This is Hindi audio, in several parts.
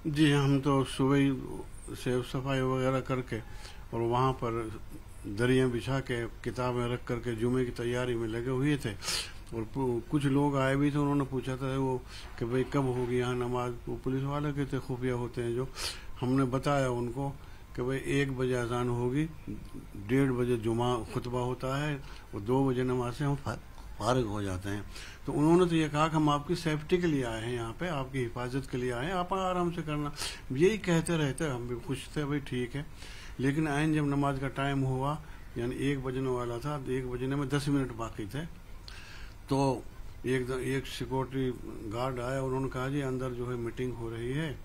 जी, हम तो सुबह ही साफ सफाई वगैरह करके और वहाँ पर दरियाँ बिछा के किताबें रख करके जुमे की तैयारी में लगे हुए थे। और कुछ लोग आए भी थे, उन्होंने पूछा था वो कि भाई कब होगी यहाँ नमाज। वो पुलिस वाले के थे, खुफिया होते हैं जो। हमने बताया उनको कि भाई 1 बजे अजान होगी, 1:30 बजे जुमा खुतबा होता है और 2 बजे नमाज से हम फारिग हो जाते हैं। तो उन्होंने तो ये कहा कि हम आपकी सेफ्टी के लिए आए हैं, यहाँ पे आपकी हिफाजत के लिए आए हैं, आप आराम से करना। यही कहते रहते, हम भी खुश थे, भाई ठीक है। लेकिन आइन जब नमाज का टाइम हुआ, यानी 1 बजने वाला था, 1 बजने में 10 मिनट बाकी थे, तो एक सिक्योरिटी गार्ड आया। उन्होंने कहा जी अंदर जो है मीटिंग हो रही है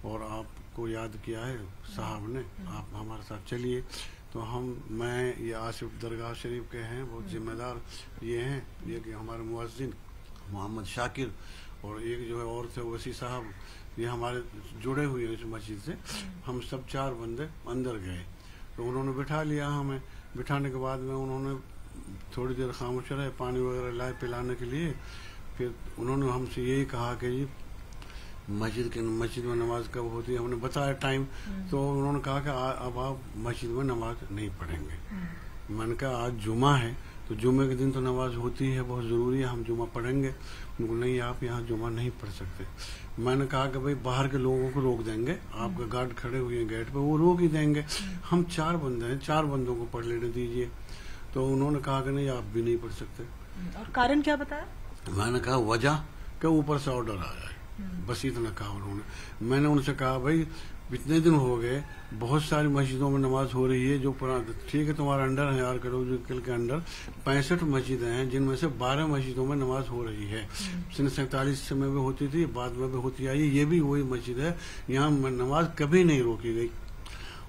और आपको याद किया है साहब ने, आप हमारे साथ चलिए। तो मैं ये आसिफ दरगाह शरीफ के हैं, बहुत जिम्मेदार ये हैं, ये कि हमारे मुअज्जिन मोहम्मद शाकिर और एक जो है और थे वसी साहब, ये हमारे जुड़े हुए हैं इस मस्जिद से। हम सब 4 बंदे अंदर गए, तो उन्होंने बिठा लिया हमें। बिठाने के बाद में उन्होंने थोड़ी देर खामोश रहे, पानी वगैरह लाए पिलाने के लिए। फिर उन्होंने हमसे यही कहा कि जी मस्जिद में नमाज कब होती है, हमने बताया टाइम। तो उन्होंने कहा कि अब आप मस्जिद में नमाज नहीं पढ़ेंगे। मैंने कहा आज जुमा है, तो जुमे के दिन तो नमाज होती है, बहुत ज़रूरी है, हम जुमा पढ़ेंगे। उनको नहीं, आप यहाँ जुमा नहीं पढ़ सकते। मैंने कहा कि भाई बाहर के लोगों को रोक देंगे, आपके गार्ड खड़े हुए हैं गेट पे, वो रोक ही देंगे। हम 4 बंदे हैं, 4 बंदों को पढ़ लेने दीजिए। तो उन्होंने कहा कि नहीं, आप भी नहीं पढ़ सकते। और कारण क्या बताया? मैंने कहा वजह के ऊपर से ऑर्डर आया है, बस इतना कहा उन्होंने। मैंने उनसे कहा भाई इतने दिन हो गए, बहुत सारी मस्जिदों में नमाज हो रही है, जो पुराना ठीक है तुम्हारा अंडर है यार किलोमीटर के अंडर 65 मस्जिदें हैं, जिनमें से 12 मस्जिदों में नमाज हो रही है। सन 47 में भी होती थी, बाद में भी होती आई, ये भी वही मस्जिद है, यहाँ नमाज कभी नहीं रोकी गई।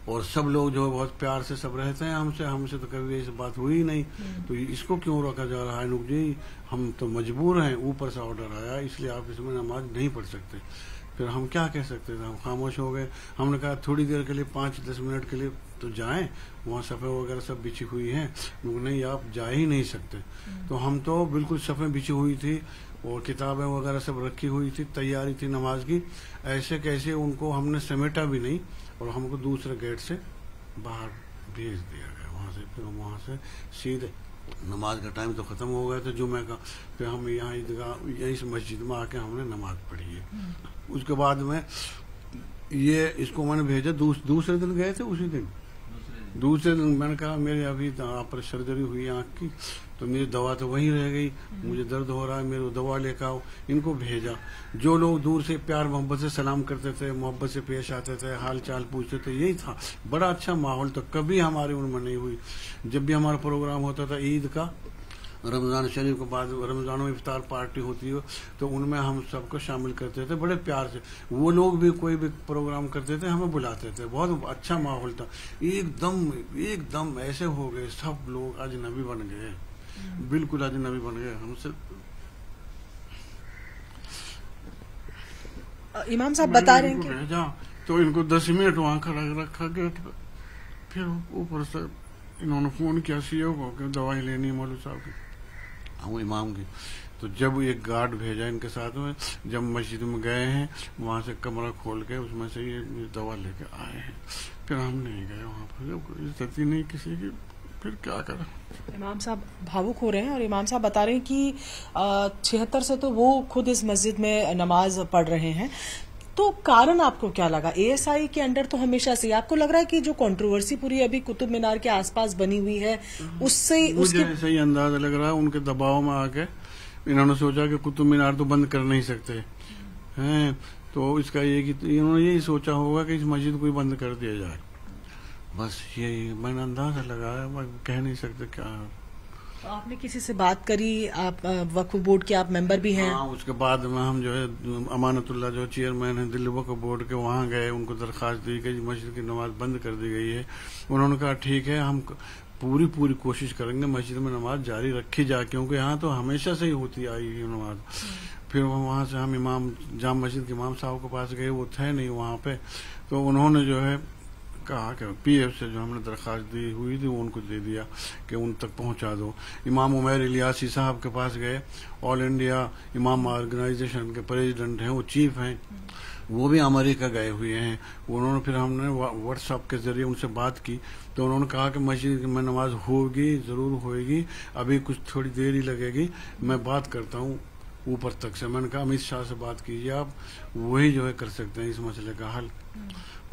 और सब लोग जो है बहुत प्यार से सब रहते हैं हमसे तो कभी ऐसी बात हुई नहीं। तो इसको क्यों रोका जा रहा है? नुक जी हम तो मजबूर हैं, ऊपर से ऑर्डर आया, इसलिए आप इसमें नमाज नहीं पढ़ सकते। फिर हम क्या कह सकते थे, हम खामोश हो गए। हमने कहा थोड़ी देर के लिए 5-10 मिनट के लिए तो जाएं, वहाँ सफ़े वगैरह सब बिछी हुई हैं। नहीं, आप जा ही नहीं सकते। तो हम तो बिल्कुल सफ़े बिछी हुई थी और किताबें वगैरह सब रखी हुई थी, तैयारी थी नमाज की। ऐसे कैसे उनको हमने समेटा भी नहीं और हमको दूसरे गेट से बाहर भेज दिया गया वहाँ से। फिर हम वहाँ से सीधे, नमाज का टाइम तो ख़त्म हो गया था जुमे का, फिर हम यहाँ ईदगाह इस मस्जिद में आके हमने नमाज पढ़ी है। उसके बाद में ये इसको मैंने भेजा, दूसरे दिन गए थे, उसी दिन दूसरे दिन मैंने कहा मेरे अभी आप पर सर्जरी हुई आँख की, तो मेरी दवा तो वहीं रह गई, मुझे दर्द हो रहा है, मेरे दवा लेकर आओ। इनको भेजा। जो लोग दूर से प्यार मोहब्बत से सलाम करते थे, मोहब्बत से पेश आते थे, हाल चाल पूछते थे, यही था। बड़ा अच्छा माहौल तो कभी हमारी उनमें नहीं हुई। जब भी हमारा प्रोग्राम होता था ईद का, रमज़ान शरीफ के बाद रमज़ान में इफ्तार पार्टी होती हो, तो उनमें हम सबको शामिल करते थे बड़े प्यार से। वो लोग भी कोई भी प्रोग्राम करते थे हमें बुलाते थे, बहुत अच्छा माहौल था। एकदम ऐसे हो गए सब लोग अजनबी बन गए, बिल्कुल अजनबी बन गए हमसे। इमाम साहब बता रहे हैं कि भेजा तो इनको 10 मिनट वहाँ खड़ा रखा गेट पे। फिर ऊपर से इन्होंने फोन किया सीओ को कि दवाई लेनी है मौलवी साहब की, हूँ इमाम की। तो जब एक गार्ड भेजा इनके साथ में, जब मस्जिद में गए हैं, वहाँ से कमरा खोल के उसमें से ये दवा लेके आए हैं। फिर हम नहीं गए वहाँ पर, इज्जत ही नहीं किसी की, फिर क्या करें। इमाम साहब भावुक हो रहे हैं और इमाम साहब बता रहे हैं कि 76 से तो वो खुद इस मस्जिद में नमाज पढ़ रहे हैं। तो कारण आपको क्या लगा? एएसआई के अंडर तो हमेशा से आपको लग रहा है कि जो कंट्रोवर्सी पूरी अभी कुतुब मीनार के आसपास बनी हुई है, उससे मुझे ऐसा ही अंदाजा लग रहा है, उनके दबाव में आके इन्होंने सोचा कि कुतुब मीनार तो बंद कर नहीं सकते हैं, तो इसका ये कि इन्होंने यही सोचा होगा कि इस मस्जिद को ही बंद कर दिया जाए। बस यही मैंने अंदाजा लगाया, मैं कह नहीं सकते क्या। तो आपने किसी से बात करी? आप वक्फ बोर्ड के आप मेंबर भी हैं? हाँ, उसके बाद में हम जो है अमानतुल्लाह जो चेयरमैन है दिल्ली वक्फ बोर्ड के, वहाँ गए, उनको दरख्वास्त दी कि मस्जिद की नमाज बंद कर दी गई है। उन्होंने कहा ठीक है, हम पूरी कोशिश करेंगे मस्जिद में नमाज जारी रखी जाए, क्योंकि यहाँ तो हमेशा से ही होती आई है नमाज। फिर वहाँ से हम जाम मस्जिद के इमाम साहब के पास गए, वो थे नहीं वहाँ पे, तो उन्होंने जो है कहा कि पीएफ से जो हमने दरख्वास्त दी हुई थी वो उनको दे दिया कि उन तक पहुंचा दो। इमाम उमैर इलियासी साहब के पास गए, ऑल इंडिया इमाम ऑर्गेनाइजेशन के प्रेसिडेंट हैं, वो चीफ हैं, वो भी अमेरिका गए हुए हैं। उन्होंने फिर हमने व्हाट्सएप के जरिए उनसे बात की तो उन्होंने कहा कि मस्जिद में नमाज होगी, जरूर होगी, अभी कुछ थोड़ी देर ही लगेगी, मैं बात करता हूँ ऊपर तक से। मैंने कहा अमित शाह से बात कीजिए आप, वही जो है कर सकते हैं इस मसले का हल।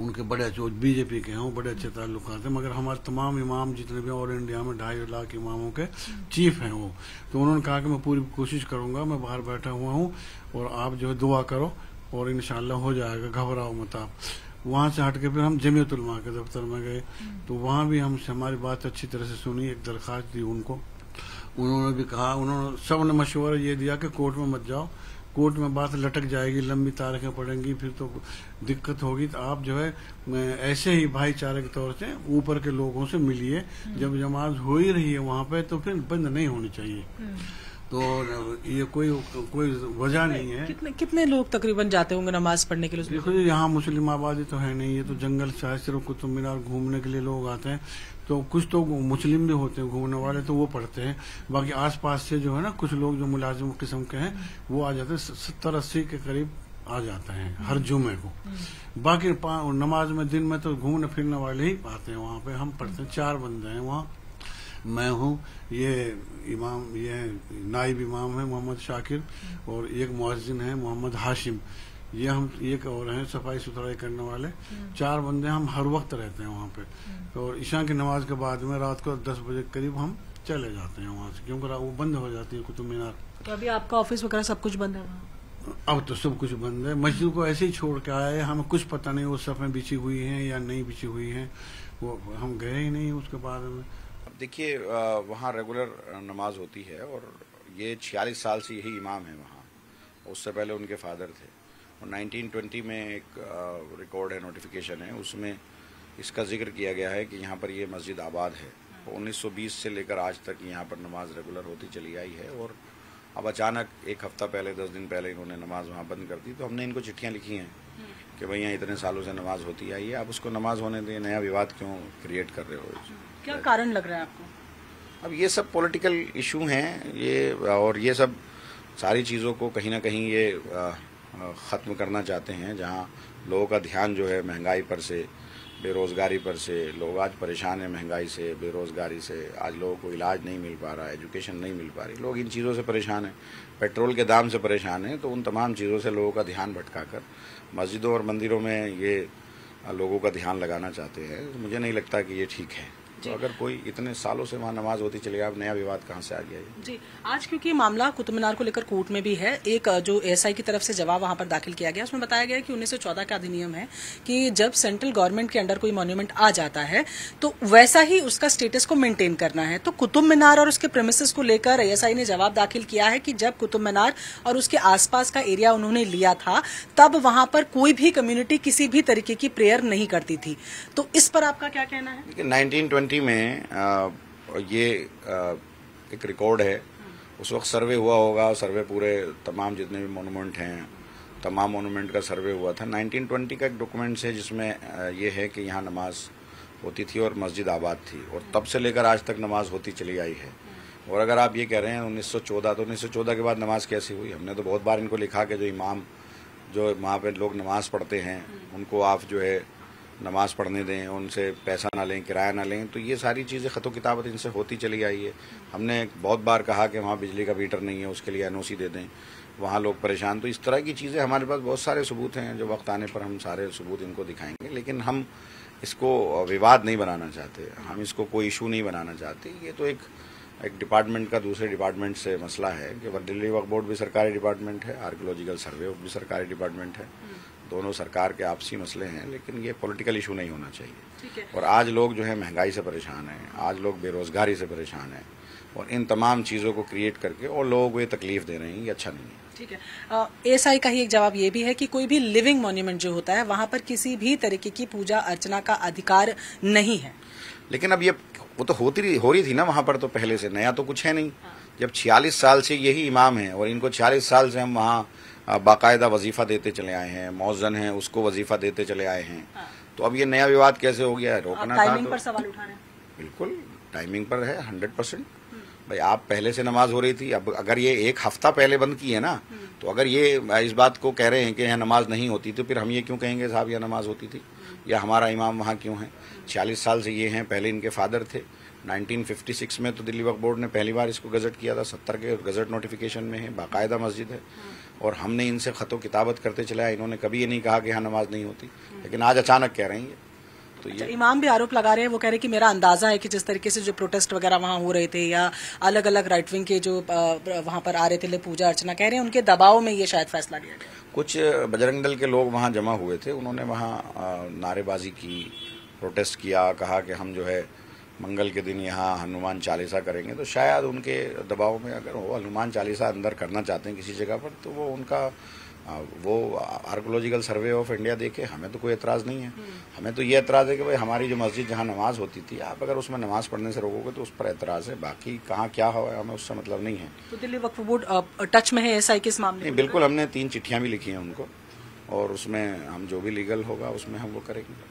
उनके बड़े जो बीजेपी के हैं वो बड़े अच्छे ताल्लुकात हैं, मगर हमारे तमाम इमाम जितने भी ऑल इंडिया में 2.5 लाख इमामों के चीफ हैं वो। तो उन्होंने कहा कि मैं पूरी कोशिश करूंगा, मैं बाहर बैठा हुआ हूँ और आप जो है दुआ करो और इंशाल्लाह हो जाएगा, घबराओ मत आप। वहां से हट के फिर हम जमीयत उलमा के दफ्तर में गए तो वहां भी हमसे हमारी बात अच्छी तरह से सुनी, एक दरख्वास्त दी उनको। उन्होंने भी कहा, उन्होंने सबने मशवरा ये दिया कि कोर्ट में मत जाओ, कोर्ट में बात लटक जाएगी, लंबी तारीखें पड़ेंगी, फिर तो दिक्कत होगी, तो आप जो है ऐसे ही भाईचारे के तौर से ऊपर के लोगों से मिलिए। जब नमाज हो ही रही है वहां पे तो फिर बंद नहीं होनी चाहिए। तो ये कोई वजह नहीं है। कितने लोग तकरीबन जाते होंगे नमाज पढ़ने के लिए? देखो जी, यहाँ मुस्लिम आबादी तो है नहीं, ये तो जंगल से सिर्फ कुतुब मीनार घूमने के लिए लोग आते हैं। तो कुछ तो मुस्लिम भी होते हैं घूमने वाले, तो वो पढ़ते हैं। बाकी आसपास से जो है ना कुछ लोग जो मुलाजिम किस्म के हैं वो आ जाते हैं, 70-80 के करीब आ जाते हैं हर जुमे को। बाकी नमाज में दिन में तो घूमने फिरने वाले ही आते हैं वहाँ पे। हम पढ़ते हैं, 4 बंदे हैं वहाँ, मैं हूँ, ये इमाम, ये नाइब इमाम है मोहम्मद शाकिर, और एक मुअज्जिन है मोहम्मद हाशिम, ये हम एक और हैं सफाई सुथराई करने वाले। 4 बंदे हम हर वक्त रहते हैं वहाँ पे। तो ईशा की नमाज के बाद में रात को 10 बजे करीब हम चले जाते हैं वहाँ से, क्योंकि वो बंद हो जाती है कुतुब मीनार। तो अभी आपका ऑफिस वगैरह सब कुछ बंद है वहाँ? अब तो सब कुछ बंद है। मस्जिद को ऐसे ही छोड़ के आए, हमें कुछ पता नहीं वो सफ़ें बिछी हुई हैं या नहीं बिछी हुई हैं, वो हम गए ही नहीं उसके बाद में। देखिए, वहाँ रेगुलर नमाज होती है और ये 46 साल से यही इमाम है वहाँ। उससे पहले उनके फादर थे और 1920 में एक रिकॉर्ड है, नोटिफिकेशन है, उसमें इसका जिक्र किया गया है कि यहाँ पर ये मस्जिद आबाद है। 1920 से लेकर आज तक यहाँ पर नमाज रेगुलर होती चली आई है और अब अचानक 1 हफ्ता पहले, 10 दिन पहले इन्होंने नमाज वहाँ बंद कर दी। तो हमने इनको चिट्ठियाँ लिखी हैं कि भाई यहाँ इतने सालों से नमाज होती आई है, आप उसको नमाज होने दें, नया विवाद क्यों क्रिएट कर रहे हो? क्या कारण लग रहा है आपको? अब ये सब पॉलिटिकल इशू हैं ये, और ये सब सारी चीज़ों को कहीं ना कहीं ये ख़त्म करना चाहते हैं। जहाँ लोगों का ध्यान जो है महंगाई पर से, बेरोज़गारी पर से, लोग आज परेशान हैं महंगाई से, बेरोज़गारी से, आज लोगों को इलाज नहीं मिल पा रहा है, एजुकेशन नहीं मिल पा रही, लोग इन चीज़ों से परेशान हैं, पेट्रोल के दाम से परेशान हैं। तो उन तमाम चीज़ों से लोगों का ध्यान भटकाकर मस्जिदों और मंदिरों में ये लोगों का ध्यान लगाना चाहते हैं। तो मुझे नहीं लगता कि ये ठीक है। तो अगर कोई इतने सालों से वहाँ नमाज होती चली, अब नया विवाद कहाँ से आ गया है? जी, आज क्योंकि मामला कुतुब मीनार को लेकर कोर्ट में भी है, एक जो एएसआई की तरफ से जवाब वहाँ पर दाखिल किया गया, उसमें बताया गया कि 1914 का अधिनियम है कि जब सेंट्रल गवर्नमेंट के अंडर कोई मॉन्यूमेंट आ जाता है तो वैसा ही उसका स्टेटस को मेंटेन करना है। तो कुतुब मीनार और उसके प्रेमिसेस को लेकर एएसआई ने जवाब दाखिल किया है कि जब कुतुब मीनार और उसके आसपास का एरिया उन्होंने लिया था तब वहां पर कोई भी कम्युनिटी किसी भी तरीके की प्रेयर नहीं करती थी। तो इस पर आपका क्या कहना है? 1920 में ये एक रिकॉर्ड है, उस वक्त सर्वे हुआ होगा, सर्वे पूरे तमाम जितने भी मोनूमेंट हैं, तमाम मोनूमेंट का सर्वे हुआ था। 1920 का एक डॉक्यूमेंट्स है जिसमें ये है कि यहाँ नमाज होती थी और मस्जिद आबाद थी और तब से लेकर आज तक नमाज होती चली आई है। और अगर आप ये कह रहे हैं 1914, तो 1914 के बाद नमाज कैसी हुई? हमने तो बहुत बार इनको लिखा कि जो इमाम जो वहाँ पे लोग नमाज पढ़ते हैं उनको आप जो है नमाज पढ़ने दें, उनसे पैसा ना लें, किराया ना लें। तो ये सारी चीज़ें ख़तो किताबत इनसे होती चली आई है। हमने बहुत बार कहा कि वहाँ बिजली का मीटर नहीं है, उसके लिए एनओसी दे दें, वहाँ लोग परेशान। तो इस तरह की चीज़ें हमारे पास बहुत सारे सबूत हैं, जो वक्त आने पर हम सारे सबूत इनको दिखाएंगे। लेकिन हम इसको विवाद नहीं बनाना चाहते, हम इसको कोई इशू नहीं बनाना चाहते। ये तो एक डिपार्टमेंट का दूसरे डिपार्टमेंट से मसला है कि दिल्ली वक्फ बोर्ड भी सरकारी डिपार्टमेंट है, आर्कियोलॉजिकल सर्वे भी सरकारी डिपार्टमेंट है, दोनों सरकार के आपसी मसले हैं। लेकिन ये पॉलिटिकल इशू नहीं होना चाहिए। और आज लोग जो है महंगाई से परेशान हैं, आज लोग बेरोजगारी से परेशान हैं और इन तमाम चीज़ों को क्रिएट करके और लोगों को ये तकलीफ दे रहे हैं, ये अच्छा नहीं है। ठीक है, एएसआई का ही एक जवाब ये भी है कि कोई भी लिविंग मॉन्यूमेंट जो होता है वहाँ पर किसी भी तरीके की पूजा अर्चना का अधिकार नहीं है। लेकिन अब ये वो तो हो रही थी ना वहाँ पर, तो पहले से नया तो कुछ है नहीं। जब 46 साल से यही इमाम है और इनको 46 साल से हम वहाँ बाकायदा वजीफा देते चले आए हैं, मौजन है उसको वजीफा देते चले आए हैं। तो अब ये नया विवाद कैसे हो गया है, रोकना था टाइमिंग तो पर सवाल उठा रहे हैं। बिल्कुल टाइमिंग पर है 100%। भाई आप पहले से नमाज हो रही थी, अब अगर ये एक हफ्ता पहले बंद की है ना, तो अगर ये इस बात को कह रहे हैं कि यहाँ नमाज नहीं होती, तो फिर हम ये क्यों कहेंगे साहब यहाँ नमाज होती थी, या हमारा इमाम वहाँ क्यों है। 46 साल से ये हैं, पहले इनके फादर थे। 1956 में तो दिल्ली वक्फ बोर्ड ने पहली बार इसको गजट किया था, 70 के गजट नोटिफिकेशन में है, बाकायदा मस्जिद है। और हमने इनसे खतो किताबत करते चला, इन्होंने कभी ये नहीं कहा कि यहाँ नमाज नहीं होती, लेकिन आज अचानक कह रहे हैं ये। तो अच्छा, इमाम भी आरोप लगा रहे हैं, वो कह रहे हैं कि मेरा अंदाजा है कि जिस तरीके से जो प्रोटेस्ट वगैरह वहाँ हो रहे थे, या अलग अलग राइट विंग के जो वहाँ पर आ रहे थे पूजा अर्चना, कह रहे हैं उनके दबाव में ये शायद फैसला लिया गया। कुछ बजरंग दल के लोग वहाँ जमा हुए थे, उन्होंने वहाँ नारेबाजी की, प्रोटेस्ट किया, कहा कि हम जो है मंगल के दिन यहाँ हनुमान चालीसा करेंगे। तो शायद उनके दबाव में अगर वो हनुमान चालीसा अंदर करना चाहते हैं किसी जगह पर, तो वो उनका वो आर्कोलॉजिकल सर्वे ऑफ इंडिया देखे, हमें तो कोई एतराज़ नहीं है। हमें तो ये एतराज़ है कि भाई हमारी जो मस्जिद जहाँ नमाज होती थी, आप अगर उसमें नमाज पढ़ने से रोकोगे तो उस पर एतराज़ है, बाकी कहाँ क्या हो हमें उससे मतलब नहीं है। तो दिल्ली वक्फ बोर्ड टच में है एएसआई के इस मामले में? बिल्कुल, हमने 3 चिट्ठियाँ भी लिखी हैं उनको, और उसमें हम जो भी लीगल होगा उसमें हम वो करेंगे।